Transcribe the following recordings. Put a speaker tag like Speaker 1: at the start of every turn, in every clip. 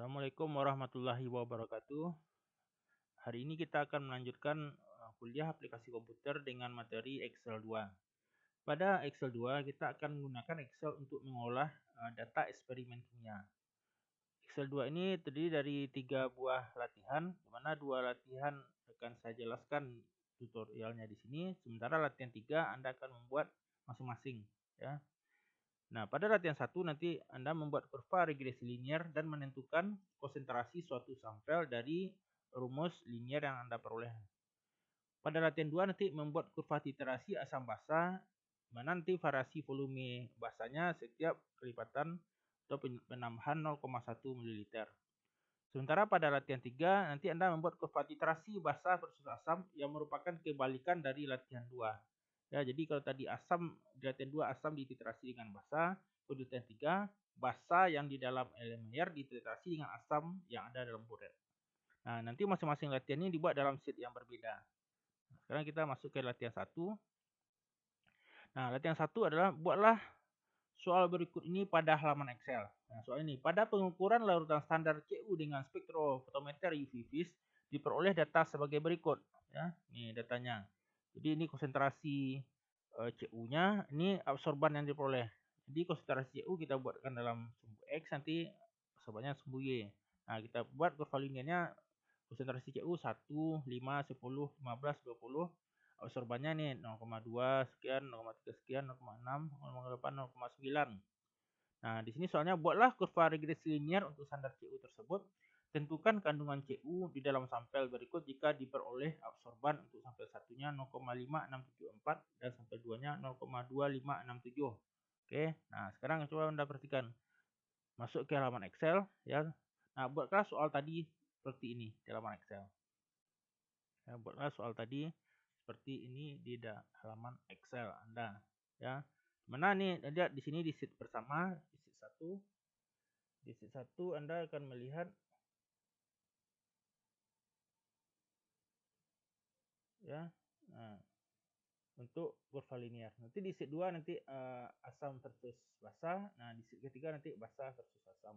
Speaker 1: Assalamualaikum warahmatullahi wabarakatuh. Hari ini kita akan melanjutkan kuliah aplikasi komputer dengan materi Excel 2. Pada Excel 2 kita akan menggunakan Excel untuk mengolah data eksperimen kimia. Excel 2 ini terdiri dari 3 buah latihan, di mana 2 latihan akan saya jelaskan tutorialnya di sini, sementara latihan 3 Anda akan membuat masing-masing, ya. Nah, pada latihan 1 nanti Anda membuat kurva regresi linier dan menentukan konsentrasi suatu sampel dari rumus linier yang Anda peroleh. Pada latihan 2 nanti membuat kurva titrasi asam basa, mana nanti variasi volume basanya setiap kelipatan atau penambahan 0,1 ml. Sementara pada latihan 3 nanti Anda membuat kurva titrasi basa versus asam yang merupakan kebalikan dari latihan 2. Ya, jadi kalau tadi asam di latihan 2 asam dititrasi dengan basa, kalau di latihan 3 basa yang di dalam elemen air dititrasi dengan asam yang ada dalam buret. Nah, nanti masing-masing latihan ini dibuat dalam sheet yang berbeda. Nah, sekarang kita masuk ke latihan 1. Nah, latihan 1 adalah buatlah soal berikut ini pada halaman Excel. Nah, soal ini, pada pengukuran larutan standar CU dengan spektrofotometer UV vis diperoleh data sebagai berikut. Ya, ini datanya. Jadi ini konsentrasi CU-nya, ini absorban yang diperoleh. Jadi konsentrasi CU kita buatkan dalam sumbu X, nanti absorbannya sumbu Y. Nah, kita buat kurva liniernya konsentrasi CU 1, 5, 10, 15, 20. Absorbannya nih 0,2 sekian, 0,3 sekian, 0,6, 0,8, 0,9. Nah, di sini soalnya buatlah kurva regresi linier untuk standar CU tersebut. Tentukan kandungan CU di dalam sampel berikut jika diperoleh absorban untuk sampel satunya 0,5674 dan sampel 2-nya 0,2567. Oke, nah sekarang coba Anda perhatikan. Masuk ke halaman Excel ya. Nah, buatlah soal tadi seperti ini di halaman Excel. Ya, buatlah soal tadi seperti ini di halaman Excel Anda ya. Mana nih lihat di sini di sheet bersama, di sheet 1. Di sheet 1 Anda akan melihat ya. Nah, untuk kurva linear. Nanti di sheet 2 nanti asam versus basa. Nah, di sheet ketiga nanti basa versus asam.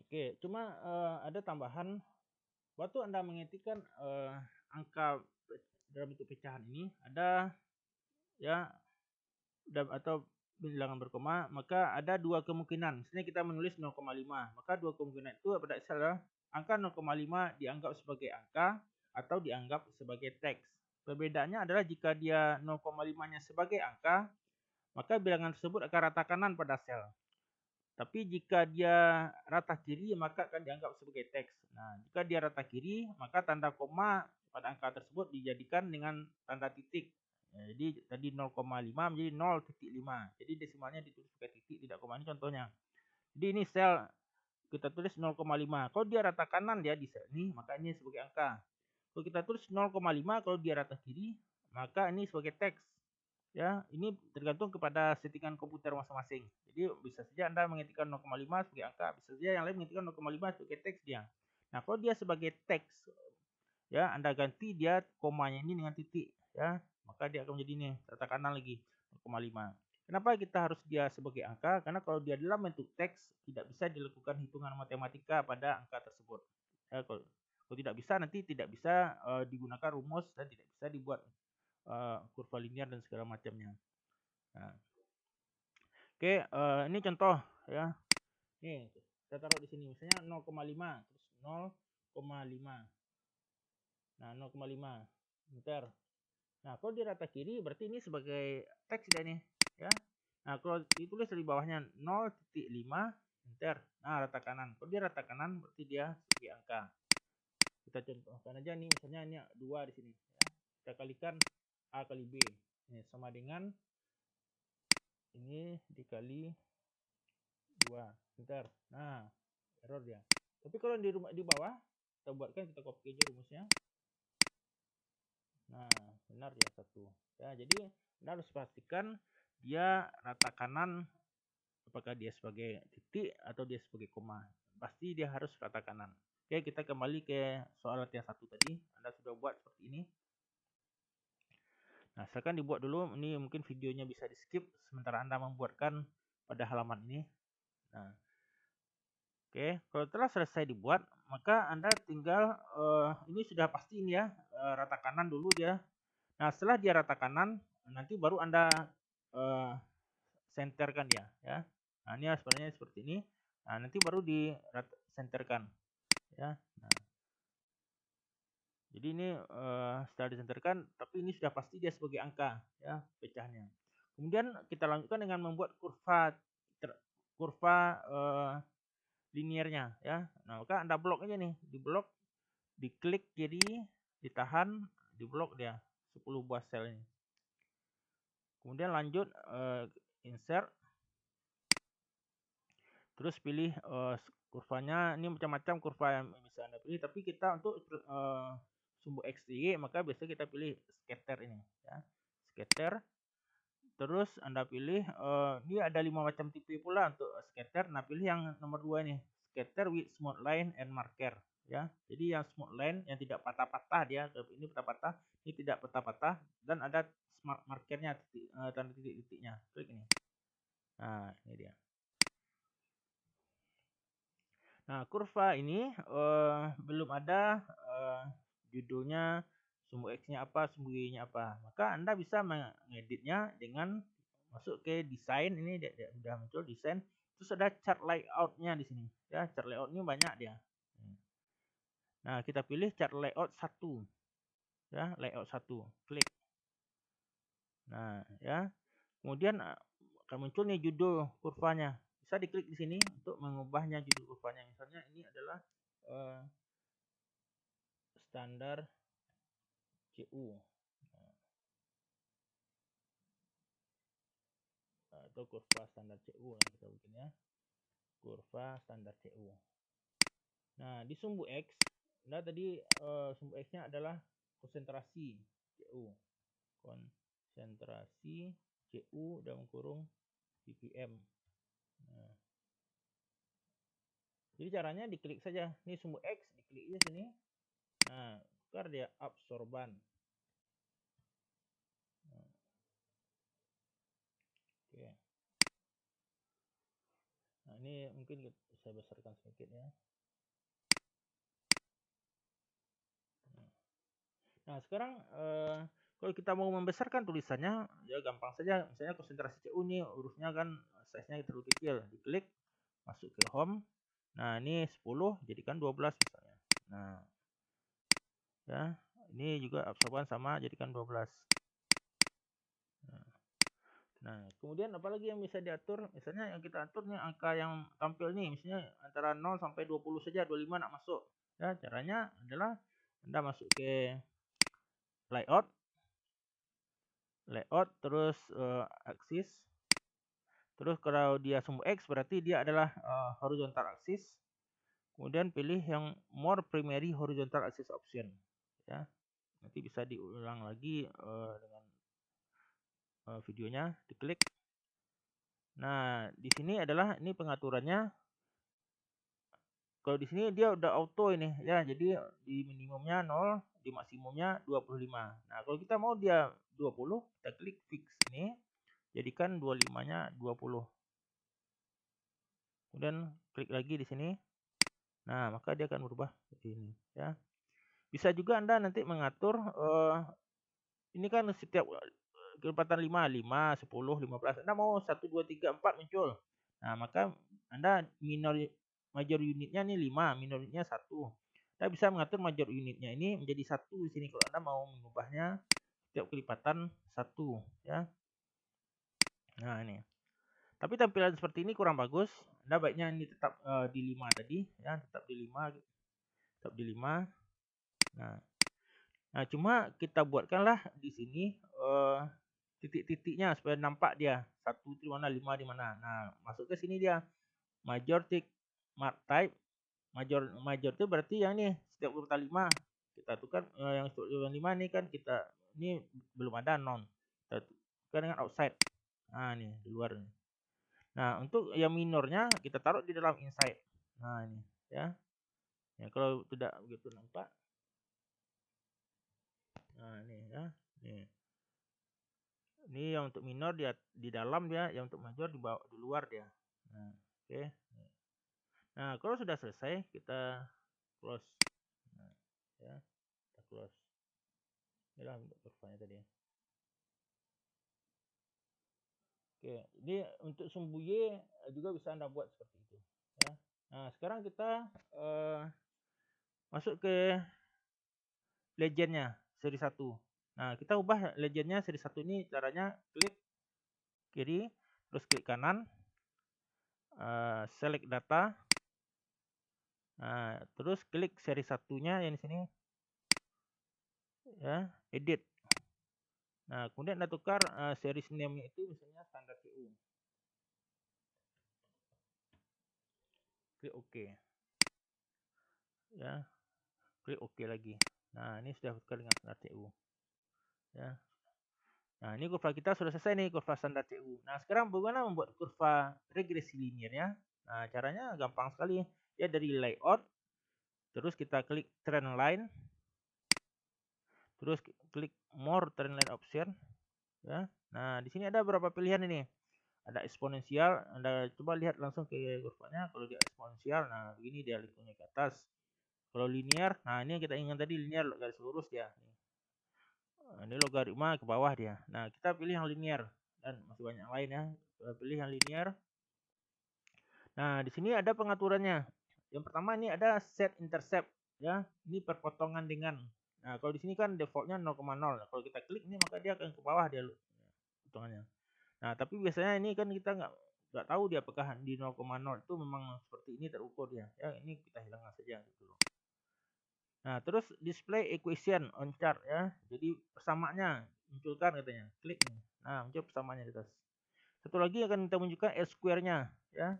Speaker 1: Oke, cuma ada tambahan. Waktu Anda mengetikkan angka dalam bentuk pecahan ini ada ya atau bilangan berkoma, maka ada dua kemungkinan. Sebenarnya kita menulis 0,5. Maka dua kemungkinan itu pada adalah angka 0,5 dianggap sebagai angka atau dianggap sebagai teks. Perbedaannya adalah jika dia 0,5-nya sebagai angka, maka bilangan tersebut akan rata kanan pada sel. Tapi jika dia rata kiri, maka akan dianggap sebagai teks. Nah, jika dia rata kiri, maka tanda koma pada angka tersebut dijadikan dengan tanda titik. Ya, jadi tadi 0,5 menjadi 0,5. Jadi desimalnya ditulis pakai titik, tidak koma. Ini contohnya. Jadi ini sel kita tulis 0,5. Kalau dia rata kanan dia di sel ini, maka ini sebagai angka. Kalau kita tulis 0,5, kalau dia rata kiri, maka ini sebagai teks. Ya, ini tergantung kepada settingan komputer masing-masing. Jadi bisa saja Anda mengetikkan 0,5 sebagai angka, bisa saja yang lain mengetikkan 0,5 sebagai teks dia. Nah, kalau dia sebagai teks, ya Anda ganti dia komanya ini dengan titik, ya, maka dia akan menjadi ini rata kanan lagi 0,5. Kenapa kita harus dia sebagai angka? Karena kalau dia dalam bentuk teks tidak bisa dilakukan hitungan matematika pada angka tersebut. Ya, kalau tidak bisa nanti tidak bisa digunakan rumus dan tidak bisa dibuat kurva linear dan segala macamnya. Nah, oke, ini contoh ya. Nih, kita taruh di sini misalnya 0,5 terus 0,5. Nah, 0,5 meter. Nah, kalau di rata kiri berarti ini sebagai teks dia nih, ya. Nah, kalau ditulis di bawahnya 0,5 meter. Nah, rata kanan. Kalau dia rata kanan berarti dia sebagai angka. Kita contohkan aja nih, misalnya ini 2 di sini, ya. Kita kalikan A kali B. Ini sama dengan ini dikali 2 meter. Nah, error dia. Tapi kalau di bawah kita buatkan, kita copy aja rumusnya. Nah, benar ya 1. Ya, jadi Anda harus pastikan dia rata kanan, apakah dia sebagai titik atau dia sebagai koma. Pasti dia harus rata kanan. Oke, kita kembali ke soal latihan 1 tadi. Anda sudah buat seperti ini. Nah, silakan dibuat dulu. Ini mungkin videonya bisa di skip sementara Anda membuatkan pada halaman ini. Nah, oke, kalau telah selesai dibuat, maka Anda tinggal ini sudah pasti ini ya, rata kanan dulu dia. Nah, setelah dia rata kanan, nanti baru Anda senterkan dia ya. Nah, ini sebenarnya seperti ini. Nah, nanti baru di senterkan ya. Nah, jadi ini setelah disenterkan, tapi ini sudah pasti dia sebagai angka ya pecahnya. Kemudian kita lanjutkan dengan membuat kurva liniernya ya. Nah, maka Anda blok aja nih, di blok, diklik kiri, ditahan, di blok dia 10 buah sel ini. Kemudian lanjut insert, terus pilih kurvanya. Ini macam-macam kurva yang bisa Anda pilih, tapi kita untuk sumbu X, Y, maka biasanya kita pilih scatter ini ya. Scatter. Terus Anda pilih ini ada 5 macam tipe pula untuk scatter. Nah, pilih yang nomor 2 ini, scatter with smooth line and marker ya. Jadi yang smooth line yang tidak patah-patah dia, ini patah-patah, ini tidak patah-patah, dan ada smart markernya, tanda titik-titiknya. Klik ini. Nah, ini dia. Nah, kurva ini belum ada judulnya, sumbu X-nya apa, sumbu Y-nya apa. Maka Anda bisa mengeditnya dengan masuk ke desain. Ini dia sudah muncul desain. Terus ada chart layout-nya di sini. Ya, chart layout ini banyak dia. Nah, kita pilih chart layout 1. Ya, layout 1. Klik. Nah, ya. Kemudian akan muncul nih judul kurvanya. Bisa diklik di sini untuk mengubahnya judul kurvanya. Misalnya ini adalah standar CU atau kurva standar CU yang kita bikin ya, kurva standar CU. Nah, di sumbu X, nah tadi sumbu X-nya adalah konsentrasi CU, konsentrasi CU dalam kurung ppm. Nah, jadi caranya diklik saja, ini sumbu X, diklik di sini. Nah, tukar dia absorban. Nah, oke. Nah, ini mungkin saya besarkan sedikit ya. Nah, sekarang kalau kita mau membesarkan tulisannya, ya gampang saja. Misalnya konsentrasi CU ini hurufnya kan size-nya terlalu kecil. Diklik, masuk ke home. Nah, ini 10, jadikan 12 misalnya. Nah, ya, ini juga absorban sama, jadikan 12. Nah, kemudian apalagi yang bisa diatur? Misalnya yang kita atur nih angka yang tampil nih, misalnya antara 0 sampai 20 saja, 25 nak masuk. Ya, caranya adalah Anda masuk ke layout, terus axis. Terus kalau dia sumbu X berarti dia adalah horizontal axis. Kemudian pilih yang more primary horizontal axis option ya. Nanti bisa diulang lagi dengan videonya, diklik. Nah, di sini adalah ini pengaturannya. Kalau di sini dia udah auto ini ya. Jadi di minimumnya 0, di maksimumnya 25. Nah, kalau kita mau dia 20, kita klik fix ini. Jadikan 25-nya 20. Kemudian klik lagi di sini. Nah, maka dia akan berubah seperti ini ya. Bisa juga Anda nanti mengatur ini kan setiap kecepatan 5, 10, 15. Anda mau 1 2 3 4 muncul. Nah, maka Anda major unitnya ini 5, minor unitnya 1. Anda bisa mengatur major unitnya ini menjadi 1 di sini kalau Anda mau mengubahnya setiap kelipatan 1 ya. Nah, ini. Tapi tampilan seperti ini kurang bagus. Anda baiknya ini tetap di 5 tadi ya, tetap di 5. Tetap di 5. Nah, cuma kita buatkanlah di sini titik-titiknya supaya nampak dia 1 di mana, 5 di mana. Nah, masuk ke sini dia major tick mark type. Major itu berarti yang ini setiap urutan 5 kita tukar yang setiap urutan 5 nih kan kita ini belum ada non. Kita tukar dengan outside. Nah, ini di luar nih. Nah, untuk yang minornya kita taruh di dalam inside. Nah, ini ya. Ya, kalau tidak begitu nampak. Nah, ini ya. Nih. Ini yang untuk minor dia di dalam dia, yang untuk major di bawah, di luar dia. Nah, oke. Nah, kalau sudah selesai kita close. Nah, ya, kita close. Inilah bentuk kurvanya tadi. Oke, ini untuk sumbu Y juga bisa Anda buat seperti itu, ya. Nah, sekarang kita masuk ke legendnya seri 1. Nah, kita ubah legendnya seri 1 ini caranya klik kiri, terus klik kanan, select data. Nah, terus klik seri satunya yang di sini, ya, edit. Nah, kemudian Anda tukar series name-nya itu misalnya standar CU. Klik OK. Ya, klik OK lagi. Nah, ini sudah tukar dengan standar CU. Ya. Nah, ini kurva kita sudah selesai nih, kurva standar CU. Nah, sekarang bagaimana membuat kurva regresi linearnya? Nah, caranya gampang sekali. Ya, dari layout, terus kita klik trend line, terus klik more trend line option. Ya. Nah, di sini ada beberapa pilihan ini. Ada eksponensial, Anda coba lihat langsung ke kurvanya. Kalau dia eksponensial, nah begini dia linknya ke atas. Kalau linear, nah ini yang kita ingat tadi, linear garis lurus dia. Ini logaritma ke bawah dia. Nah, kita pilih yang linear dan masih banyak lain ya. Kita pilih yang linear. Nah, di sini ada pengaturannya. Yang pertama ini ada set intercept ya. Ini perpotongan dengan. Nah, kalau di sini kan defaultnya 0,0. Nah, kalau kita klik ini maka dia akan ke bawah dia hitungannya. Nah, tapi biasanya ini kan kita nggak tahu dia apakah di 0,0 itu memang seperti ini terukur dia. Ya, ini kita hilangkan saja gitu loh. Nah, terus display equation on chart ya. Jadi persamaannya munculkan katanya. Klik nih. Nah, muncul persamaannya di atas. Satu lagi akan kita munculkan R square-nya ya.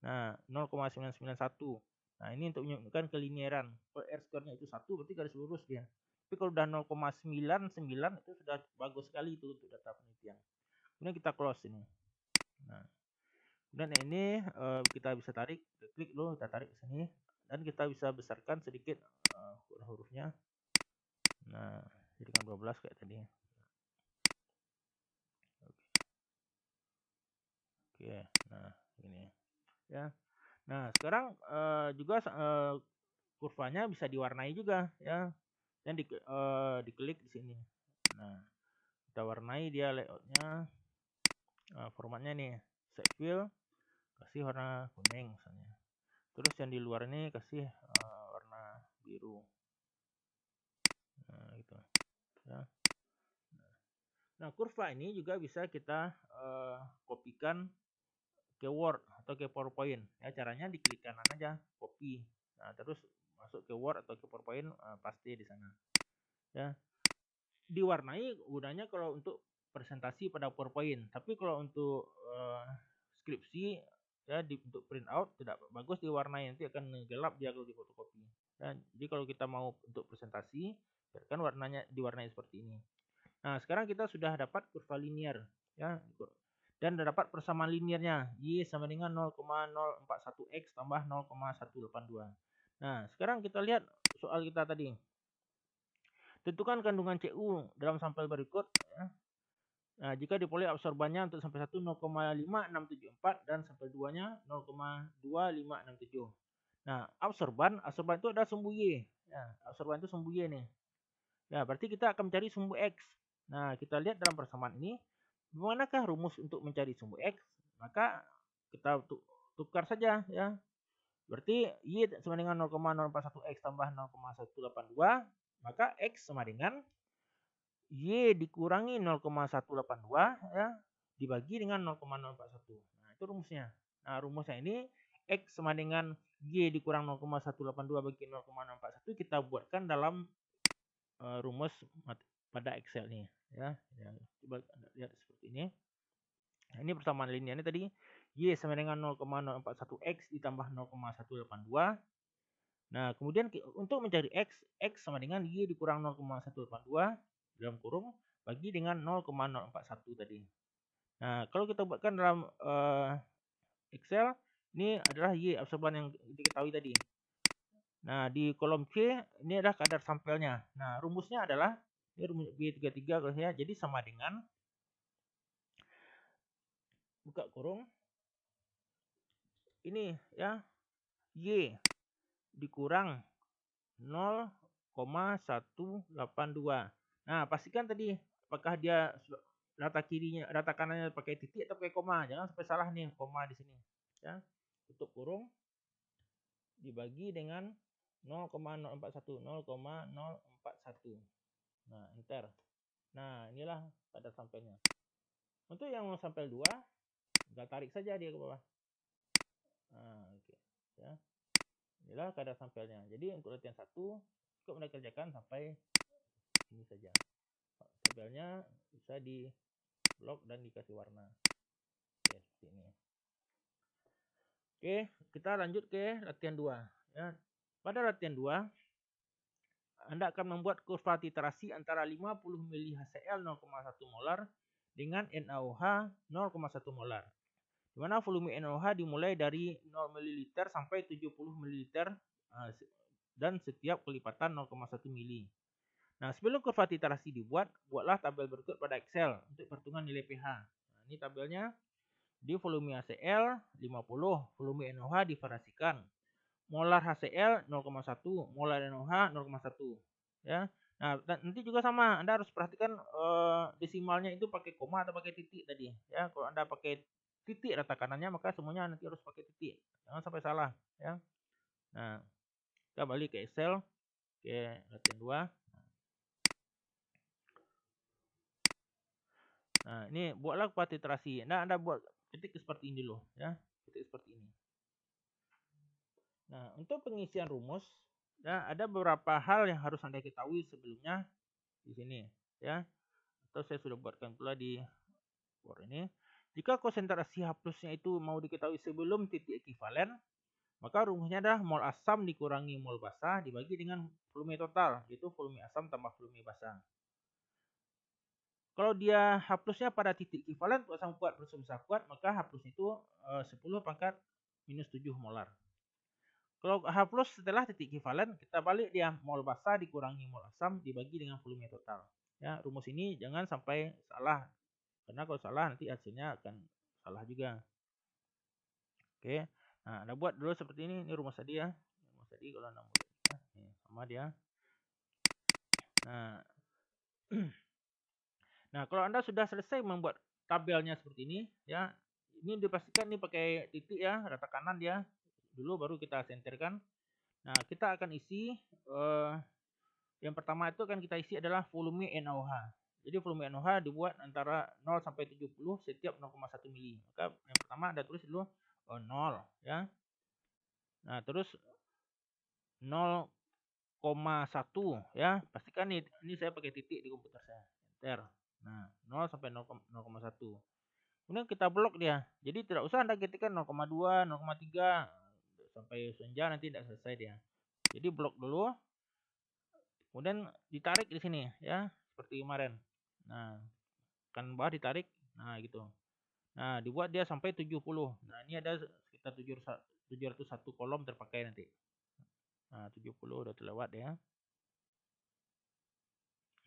Speaker 1: Nah, 0,991. Nah, ini untuk menunjukkan kelinearan. Kalau R square-nya itu 1 berarti garis lurus dia. Tapi kalau udah 0,99 itu sudah bagus sekali itu untuk data penelitian. Kemudian kita close ini. Nah, kemudian ini kita bisa tarik, klik dulu, kita tarik ke sini dan kita bisa besarkan sedikit huruf-hurufnya. Nah, jadikan 12 kayak tadi. Oke. Nah, ini ya. Nah, sekarang juga kurvanya bisa diwarnai juga ya. Dan diklik di sini. Nah, kita warnai dia layoutnya, formatnya nih, set fill, kasih warna kuning misalnya. Terus yang di luar ini kasih warna biru. Nah, gitu ya. Nah, kurva ini juga bisa kita kopikan ke Word atau ke PowerPoint. Ya, caranya diklik kanan aja, copy. Nah, terus masuk ke Word atau ke PowerPoint, paste di sana. Ya. Diwarnai gunanya kalau untuk presentasi pada PowerPoint. Tapi kalau untuk skripsi ya untuk print out tidak bagus diwarnai, nanti akan gelap dia kalau difotokopi. Ya, jadi kalau kita mau untuk presentasi, biarkan warnanya diwarnai seperti ini. Nah, sekarang kita sudah dapat kurva linear ya. Dan dapat persamaan linearnya Y sama dengan 0,041 X tambah 0,182. Nah, sekarang kita lihat soal kita tadi. Tentukan kandungan CU dalam sampel berikut ya. Nah, jika dipoleh absorbannya untuk sampel 1 0,5674 dan sampel 2-nya 0,2567. Nah, absorban itu ada sumbu Y. Ya, absorban itu sumbu Y nih. Ya, berarti kita akan mencari sumbu X. Nah, kita lihat dalam persamaan ini, bagaimanakah rumus untuk mencari sumbu X? Maka kita tukar saja ya. Berarti Y sama dengan 0,041 X tambah 0,182, maka X sama dengan Y dikurangi 0,182 ya, dibagi dengan 0,041. Nah, itu rumusnya. Nah, rumusnya ini X sama dengan Y dikurang 0,182 bagi 0,041 kita buatkan dalam rumus pada Excel nih ya. Coba Anda lihat seperti ini. Nah, ini persamaan linearnya tadi Y sama dengan 0,041 X ditambah 0,182. Nah, kemudian untuk mencari X sama dengan Y dikurang 0,182 dalam kurung bagi dengan 0,041 tadi. Nah, kalau kita buatkan dalam Excel, ini adalah Y absorban yang diketahui tadi. Nah, di kolom C ini adalah kadar sampelnya. Nah, rumusnya adalah ini rumus B33 kalau saya, jadi sama dengan buka kurung ini ya. Y dikurang 0,182. Nah, pastikan tadi apakah dia data kirinya, data kanannya pakai titik atau pakai koma. Jangan sampai salah nih koma di sini. Ya, tutup kurung dibagi dengan 0,041, 0,041. Nah, enter. Nah, inilah kadar sampelnya. Untuk yang mau sampel 2, tinggal tarik saja dia ke bawah. Nah, oke. Ya. Inilah kadar sampelnya. Jadi untuk latihan 1, cukup Anda kerjakan sampai ini saja. Tabelnya bisa di blok dan dikasih warna. Oke, seperti ini. Oke, kita lanjut ke latihan 2. Ya. Pada latihan 2, Anda akan membuat kurva titrasi antara 50 mili HCl 0,1 molar dengan NaOH 0,1 molar. Di mana volume NaOH dimulai dari 0 ml sampai 70 ml dan setiap kelipatan 0,1 mili. Nah, sebelum kurva titrasi dibuat, buatlah tabel berikut pada Excel untuk perhitungan nilai pH. Nah, ini tabelnya. Di volume HCl 50, volume NaOH divariasikan. Molar HCl 0,1, molar NaOH 0,1. Ya. Nah, dan nanti juga sama, Anda harus perhatikan desimalnya itu pakai koma atau pakai titik tadi. Ya, kalau Anda pakai titik rata kanannya, maka semuanya nanti harus pakai titik. Jangan sampai salah, ya. Nah, kita balik ke Excel, ke latihan 2. Nah, ini buatlah kurva titrasi. Nah, Anda buat titik seperti ini loh, ya. Titik seperti ini. Nah, untuk pengisian rumus, ya, ada beberapa hal yang harus Anda ketahui sebelumnya di sini, ya. Atau saya sudah buatkan pula di Word ini. Jika konsentrasi H+-nya itu mau diketahui sebelum titik ekivalen, maka rumusnya adalah mol asam dikurangi mol basa dibagi dengan volume total, yaitu volume asam tambah volume basa. Kalau dia H+-nya pada titik ekivalen untuk asam kuat versus basa kuat, maka H+ itu 10 pangkat minus 7 molar. Kalau H+ setelah titik ekivalen, kita balik dia mol basa dikurangi mol asam dibagi dengan volume total. Ya, rumus ini jangan sampai salah. Karena kalau salah nanti hasilnya akan salah juga. Oke. Nah, Anda buat dulu seperti ini. Ini rumus tadi ya. Rumus tadi kalau Anda mau lihat ya. Nih, sama dia. Nah. Nah, kalau Anda sudah selesai membuat tabelnya seperti ini, ya. Ini dipastikan nih pakai titik ya, rata kanan dia. Dulu baru kita senterkan. Nah, kita akan isi yang pertama itu akan kita isi adalah volume NaOH. Jadi volume NaOH dibuat antara 0 sampai 70 setiap 0,1 mili. Maka yang pertama Anda tulis dulu 0 ya. Nah, terus 0,1 ya. Pastikan ini saya pakai titik di komputer saya. Enter. Nah, 0 sampai 0,1. Kemudian kita blok dia. Jadi tidak usah Anda ketikkan 0,2, 0,3 sampai senja nanti tidak selesai dia. Jadi blok dulu. Kemudian ditarik di sini ya, seperti kemarin. Nah, kan bawah ditarik. Nah, gitu. Nah, dibuat dia sampai 70. Nah, ini ada sekitar 701 kolom terpakai nanti. Nah, 70 udah terlewat ya.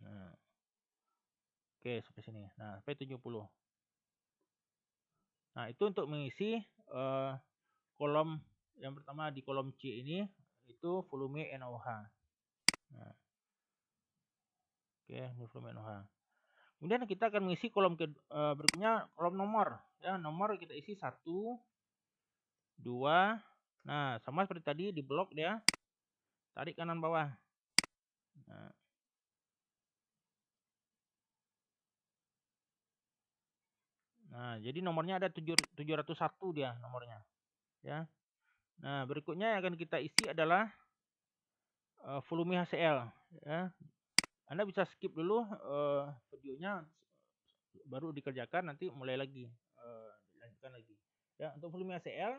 Speaker 1: Nah. Oke, sampai sini. Nah, sampai 70. Nah, itu untuk mengisi kolom yang pertama di kolom C ini itu volume NaOH. Nah. Oke, ini volume NaOH. Kemudian kita akan mengisi kolom berikutnya kolom nomor. Ya, nomor kita isi 1, 2. Nah, sama seperti tadi di blok dia. Tarik kanan bawah. Nah, jadi nomornya ada 701 dia nomornya. Ya. Nah, berikutnya yang akan kita isi adalah volume HCl. Ya. Anda bisa skip dulu videonya, baru dikerjakan, nanti mulai lagi, dilanjutkan lagi. Ya, untuk volume HCl,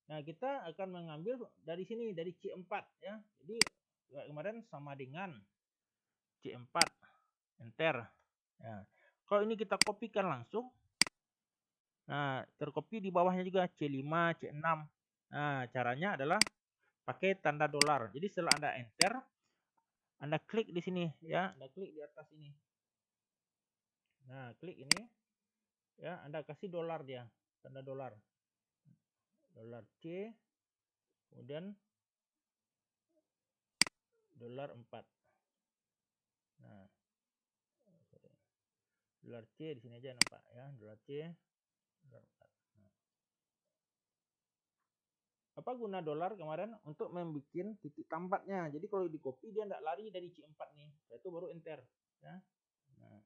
Speaker 1: nah kita akan mengambil dari sini, dari C4 ya. Jadi kemarin sama dengan C4, enter. Ya. Kalau ini kita kopikan langsung, nah terkopi di bawahnya juga C5, C6. Nah, caranya adalah pakai tanda dolar. Jadi setelah Anda enter, Anda klik di sini ya, Anda klik di atas ini. Nah, klik ini. Ya, Anda kasih dolar dia, tanda dolar. Dolar C, Kemudian dolar 4. Nah, dolar C di sini aja nampak ya, dolar C, dolar 4. Nah, apa guna dolar kemarin? Untuk membuat titik tambatnya. Jadi kalau di copy dia tidak lari dari C4 nih. Setelah itu baru enter ya. Nah,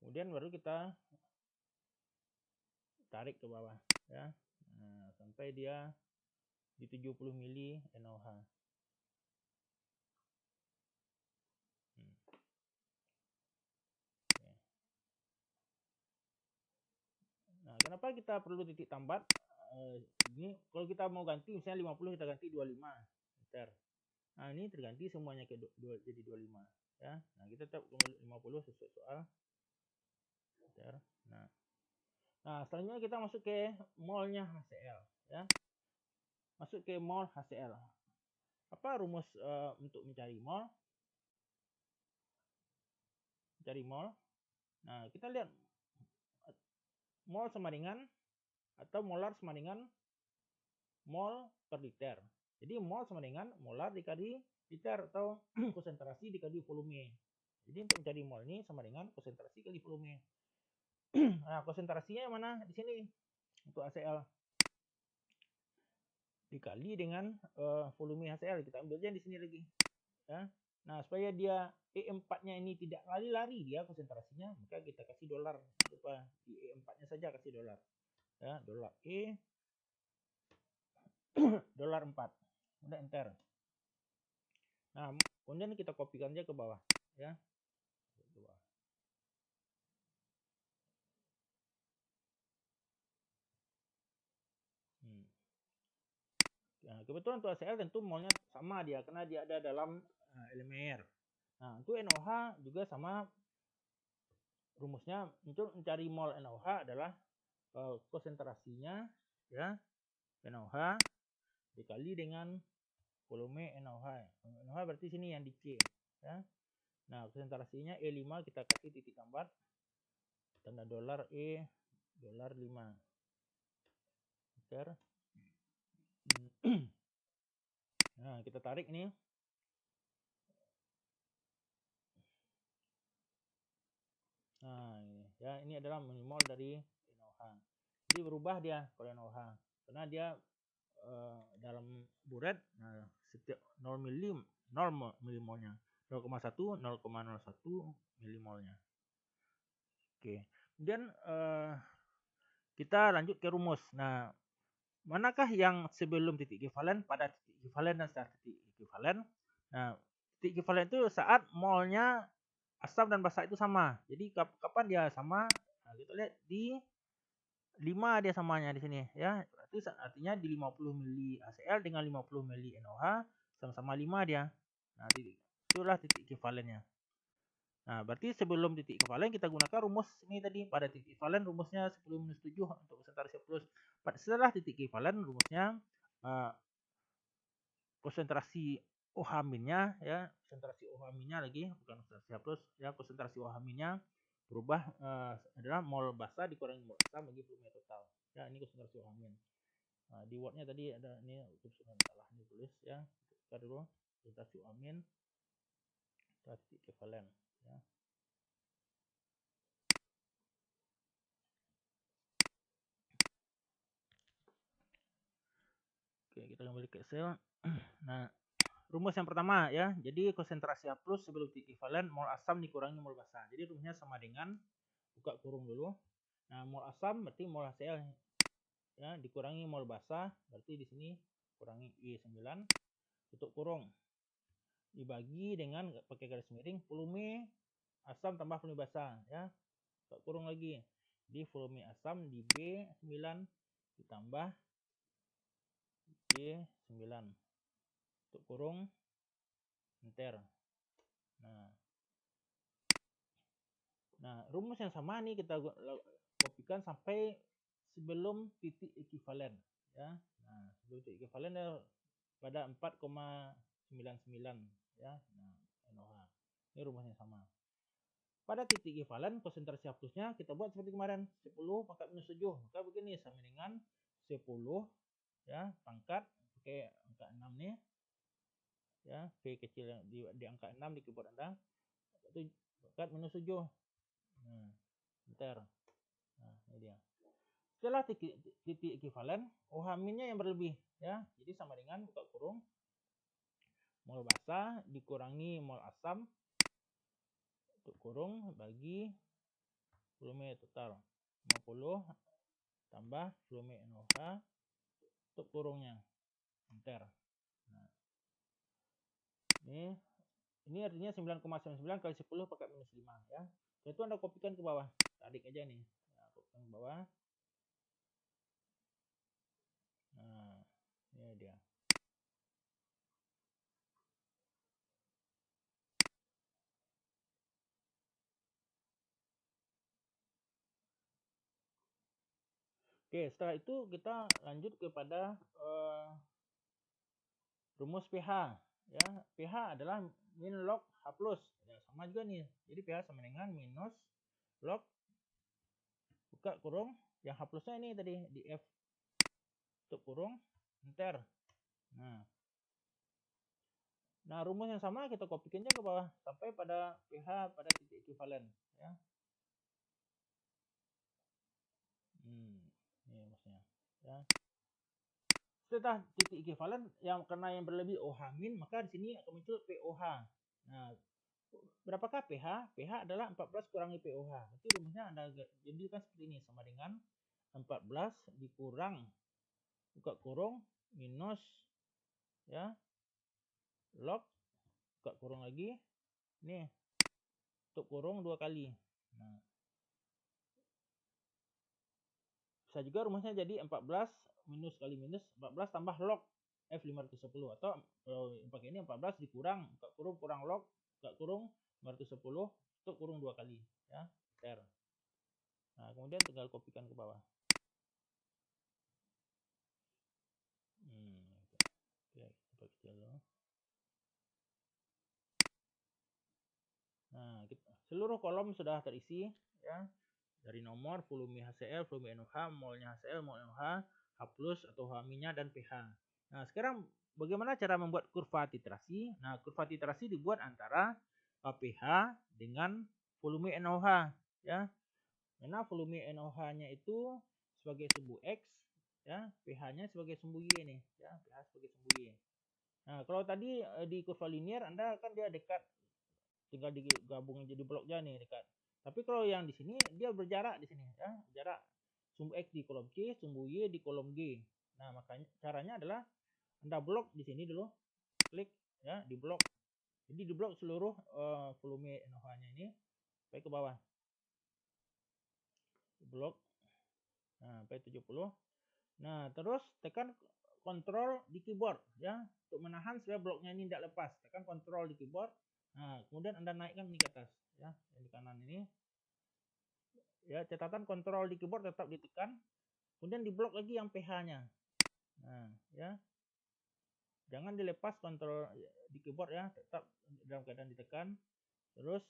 Speaker 1: kemudian baru kita tarik ke bawah ya. Nah, sampai dia di 70 mili NOH. Nah, kenapa kita perlu titik tambat? Ini kalau kita mau ganti misalnya 50 kita ganti 25 enter. Nah, ini terganti semuanya ke jadi 25 ya. Nah, kita tetap 50 sesuai soal enter. Nah, selanjutnya kita masuk ke molnya HCl ya. Masuk ke mol HCl. Apa rumus untuk mencari mol? Mencari mol. Nah, kita lihat mol sama dengan atau molar sama dengan mol per liter. Jadi mol sama dengan molar dikali liter atau konsentrasi dikali volume. Jadi untuk mencari mol ini sama dengan konsentrasi kali volume. Nah, konsentrasinya yang mana? Di sini untuk HCl. Dikali dengan volume HCl. Kita ambilnya di sini lagi. Ya. Nah, supaya dia E4-nya ini tidak lari-lari dia konsentrasinya, maka kita kasih dolar. Jangan lupa di E4-nya saja kasih dolar. Ya, dolar E dolar 4. Udah enter. Nah, kemudian kita kopikan aja ke bawah, ya. Ke bawah. Nah, kebetulan untuk HCl tentu molnya sama dia karena dia ada dalam elemen air. Nah, untuk NOH juga sama rumusnya. Untuk mencari mol NOH adalah konsentrasinya ya NOH dikali dengan volume NOH. NOH berarti sini yang di C ya. Nah, konsentrasinya E5 kita kasih titik tambat tanda dolar E dolar 5. Enter. Nah, kita tarik nih. Nah, ini ya, ini adalah mol dari NOH. Jadi berubah dia kalau NOH karena dia dalam buret, nah, setiap 0 milimolnya 0,1 0,01 milimolnya. Oke, kemudian kita lanjut ke rumus. Nah, manakah yang sebelum titik ekivalen, pada titik ekivalen dan setelah titik ekivalen? Nah, titik ekivalen itu saat molnya asam dan basa itu sama. Jadi kapan dia sama? Nah, kita lihat di 5 dia samanya di sini ya. Berarti artinya di 50 mili HCl dengan 50 mili NOH sama-sama 5 dia. Nah, itulah titik ekivalennya. Nah, berarti sebelum titik ekivalen kita gunakan rumus ini tadi. Pada titik ekivalen rumusnya 10-7 untuk konsentrasi plus. Setelah titik ekivalen rumusnya konsentrasi OH-nya ya, konsentrasi OH-nya lagi bukan konsentrasi H+, ya, konsentrasi OH-nya berubah adalah mol basa dikurangi mol asam bagi volume total. Ya, ini konsentrasi OH-. Nah, di word-nya tadi ada ini salah ditulis ya. Kita dulu konsentrasi OH- titik ekivalen ya. Oke, kita kembali ke Excel. Nah, rumus yang pertama ya. Jadi konsentrasi H+ sebelum titik ekivalen mol asam dikurangi mol basa. Jadi rumusnya sama dengan buka kurung dulu. Nah, mol asam berarti mol HCl ya dikurangi mol basa, berarti di sini kurangi I9 tutup kurung. Dibagi dengan pakai garis miring volume asam tambah volume basa ya. Tutup kurung lagi. Di volume asam di B9 ditambah B9. Tutup kurung enter. Nah, rumus yang sama nih kita kopikan sampai sebelum titik ekivalen ya. Nah, sebelum titik ekivalen pada 4,99 ya. Nah, NOH. Ini rumusnya sama. Pada titik ekivalen konsentrasi H+-nya kita buat seperti kemarin, 10 pangkat minus 7. Maka begini sama dengan 10 ya pangkat pakai angka 6 nih ya, V kecil yang di angka 6 di keyboard Anda itu dekat minus 7. Nah, enter. Nah, ini dia. Setelah titik ekuivalen, OH minnya yang berlebih ya. Jadi sama dengan buka kurung mol basah dikurangi mol asam tutup kurung bagi volume total 50 tambah volume NaOH tutup kurungnya. Enter. Nah, ini artinya 9,99 kali 10 pakai minus 5 ya. Itu Anda kopikan ke bawah. Tarik aja nih. Nah, kopikan ke bawah. Nah, ini dia. Oke, setelah itu kita lanjut kepada rumus pH ya. pH adalah min log H plus. Ya, sama juga nih. Jadi pH sama dengan minus log buka kurung yang H plusnya ini tadi di F tutup kurung enter. Nah, rumus yang sama kita kopikan aja ke bawah sampai pada pH pada titik ekuivalen ya. Ini rumusnya ya. Setelah titik ekuivalen yang karena yang berlebih OH min, maka di sini akan muncul POH. Nah, berapakah pH? pH adalah 14 kurangi POH. Berarti rumusnya Anda jadikan seperti ini sama dengan 14 dikurang buka kurung minus ya log buka kurung lagi nih tutup kurung 2 kali. Nah, bisa juga rumusnya jadi 14 minus kali minus 14 tambah log F510 atau kalau pakai ini 14 dikurang buka kurung kurang log buka kurung 510 tutup kurung 2 kali ya. Enter. Nah, kemudian tinggal kopikan ke bawah. Oke, kita kecil dulu. Nah, seluruh kolom sudah terisi ya. Dari nomor, volume HCl, volume NaOH, molnya HCl, mol NaOH, H+ atau H-nya dan pH. Nah, sekarang bagaimana cara membuat kurva titrasi? Nah, kurva titrasi dibuat antara pH dengan volume NaOH ya. Karena volume NaOH-nya itu sebagai sumbu X ya, pH-nya sebagai sumbu Y nih ya, pH sebagai sumbu Y. Nah, kalau tadi di kurva linear Anda kan dia dekat tinggal digabung jadi bloknya nih dekat. Tapi kalau yang di sini dia berjarak di sini ya, jarak sumbu X di kolom C, sumbu Y di kolom G. Nah, makanya caranya adalah Anda blok di sini dulu, klik ya, di blok. Jadi di blok seluruh volume NaOH-nya ini sampai ke bawah. Di blok. Nah, sampai 70. Nah, terus tekan kontrol di keyboard ya untuk menahan supaya bloknya ini tidak lepas. Tekan kontrol di keyboard. Nah, kemudian Anda naikkan ini ke atas ya, yang di kanan ini. Ya, catatan kontrol di keyboard tetap ditekan. Kemudian diblok lagi yang pH-nya. Nah, ya. Jangan dilepas kontrol di keyboard ya, tetap dalam keadaan ditekan. Terus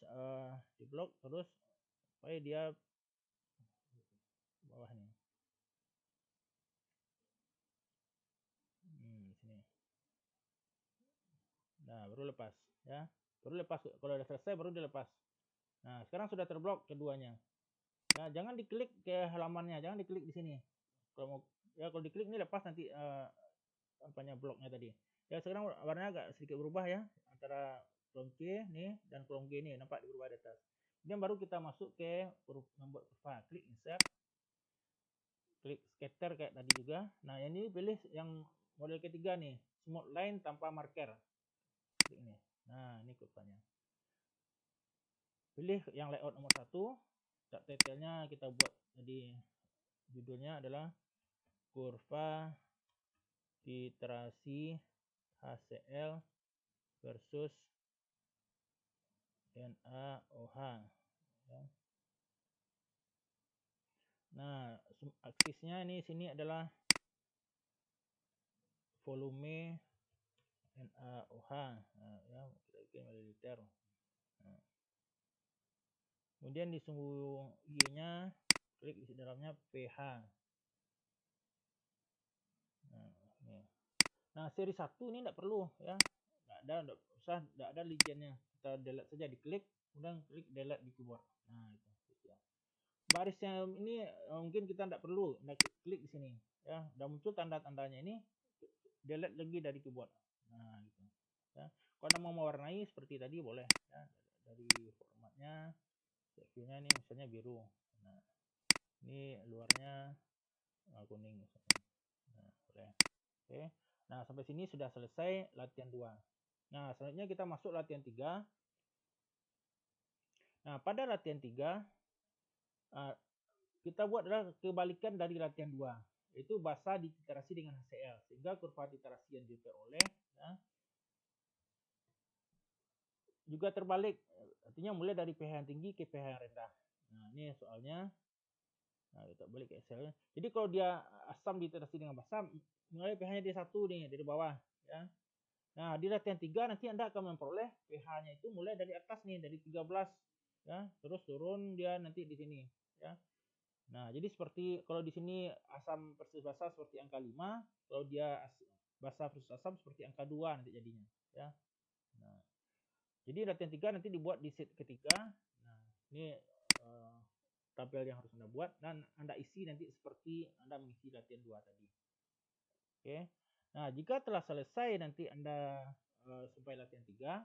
Speaker 1: diblok terus supaya dia bawah nih. Di sini. Nah, baru lepas ya. Baru lepas kalau sudah selesai baru dilepas. Nah, sekarang sudah terblok keduanya. Nah, jangan diklik ke halamannya, jangan diklik di sini. Kalau mau ya kalau diklik ini lepas nanti apanya bloknya tadi. Ya, sekarang warnanya agak sedikit berubah ya antara kolom C nih dan kolom G nih nampak berubah di atas. Kemudian baru kita masuk ke membuat kurva. Klik insert. Klik scatter kayak tadi juga. Nah, ini pilih yang model ketiga nih, smooth line tanpa marker. Klik ini. Nah, ini kurvanya. Pilih yang layout nomor 1. Detailnya kita buat jadi judulnya adalah kurva titrasi HCl versus NaOH ya. Nah, aksisnya ini sini adalah volume NaOH nah, ya, kita bikin mililiter. Nah. Kemudian di sumbu Y-nya klik di dalamnya pH. Nah, ini. Nah, seri 1 ini tidak perlu ya. Tidak usah, tidak ada legendnya. Kita delete saja, diklik, kemudian klik delete di keyboard. Nah, itu ya. Barisnya ini mungkin kita tidak perlu, klik di sini ya. Udah muncul tanda-tandanya ini, delete lagi dari keyboard. Nah, gitu. Ya. Kalau Anda mau mewarnai seperti tadi boleh ya. Dari formatnya, CV-nya ini misalnya biru. Nah, ini luarnya kuning misalnya. Nah, boleh. Oke. Nah, sampai sini sudah selesai latihan 2. Nah, selanjutnya kita masuk latihan 3. Nah, pada latihan 3 kita buat adalah kebalikan dari latihan 2, yaitu basa diliterasi dengan HCl, sehingga kurva literasi yang diperoleh ya, juga terbalik, artinya mulai dari pH yang tinggi ke pH yang rendah. Nah, ini soalnya. Nah, kita balik ke Excel. Jadi kalau dia asam diliterasi dengan basa, mulai pH-nya di 1 nih, dari bawah ya. Nah, di latihan 3 nanti Anda akan memperoleh pH-nya itu mulai dari atas nih, dari 13 ya, terus turun dia nanti di sini ya. Nah, jadi seperti kalau di sini asam versus basa seperti angka 5, kalau dia basa versus asam seperti angka 2 nanti jadinya ya. Nah, jadi latihan 3 nanti dibuat di set ketiga. Nah, ini tabel yang harus Anda buat dan Anda isi nanti seperti Anda mengisi latihan 2 tadi. Oke. Nah, jika telah selesai nanti Anda sampai latihan 3,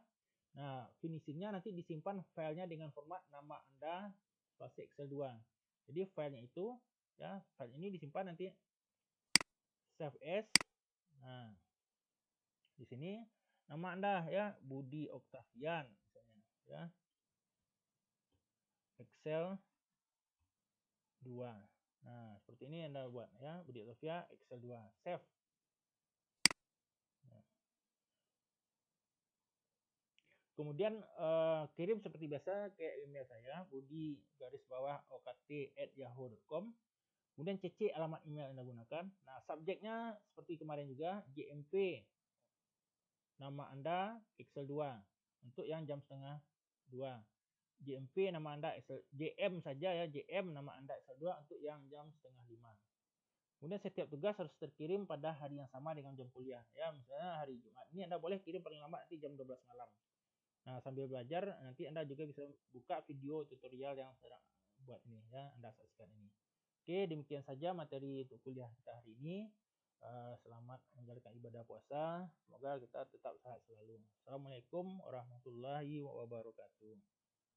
Speaker 1: nah, finishingnya nanti disimpan filenya dengan format nama Anda spasi Excel 2. Jadi filenya itu ya, file ini disimpan nanti save as. Nah, di sini nama Anda ya, Budi Oktavian misalnya ya. Excel 2. Nah, seperti ini Anda buat ya, Budi Oktavian Excel 2. Save. Nah. Kemudian kirim seperti biasa ke email saya, budi_okt@yahoo.com. Kemudian CC alamat email yang Anda gunakan. Nah, subjeknya seperti kemarin juga, JMP. Nama Anda Excel 2 untuk yang jam setengah 2. JMP nama Anda Excel, JM saja ya, JM nama Anda Excel 2 untuk yang jam setengah 5. Kemudian setiap tugas harus terkirim pada hari yang sama dengan jam kuliah. Ya, misalnya hari Jumat ini Anda boleh kirim paling lambat nanti jam 12 malam. Nah, sambil belajar nanti Anda juga bisa buka video tutorial yang sedang buat ini ya, Anda saksikan ini. Oke, demikian saja materi untuk kuliah kita hari ini. Selamat menjalankan ibadah puasa. Semoga kita tetap sehat selalu. Assalamualaikum warahmatullahi wabarakatuh.